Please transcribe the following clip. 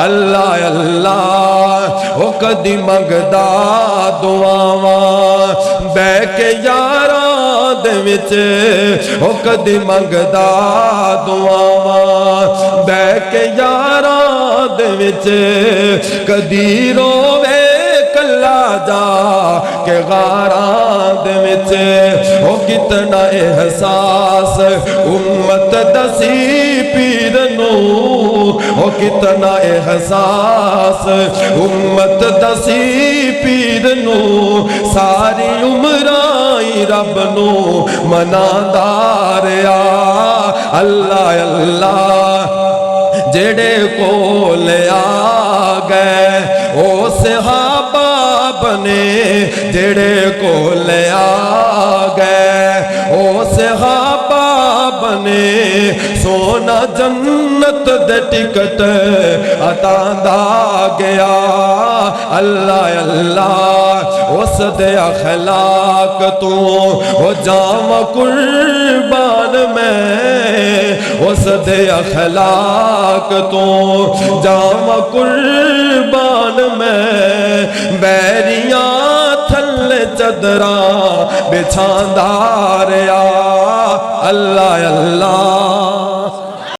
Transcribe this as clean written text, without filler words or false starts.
اللہ اللہ او کدی منگدا دعاواں بہ کے یاراں دے وچ او کدی منگدا دعاواں بہ کے یاراں دے وچ کدی روے کلا جا کہ غاراں دے وچ او کتنا احساس امت دسی پیر نو او کتنا احساس امت دسی پیر نو ساری عمرائی رب نو مناندا رہیا اللہ اللہ جڑے کول آ گئے او صحابہ بنے جڑے کول آ گئے او صحابہ بنے سونا جنت دے ٹکٹ عطا دا گیا اللہ اللہ اس دے اخلاق تو او جاواں قربان میں اس دے اخلاق تو جاواں قربان میں بیریاں تھلے چدراں بچھاندا رہیا اللہ اللہ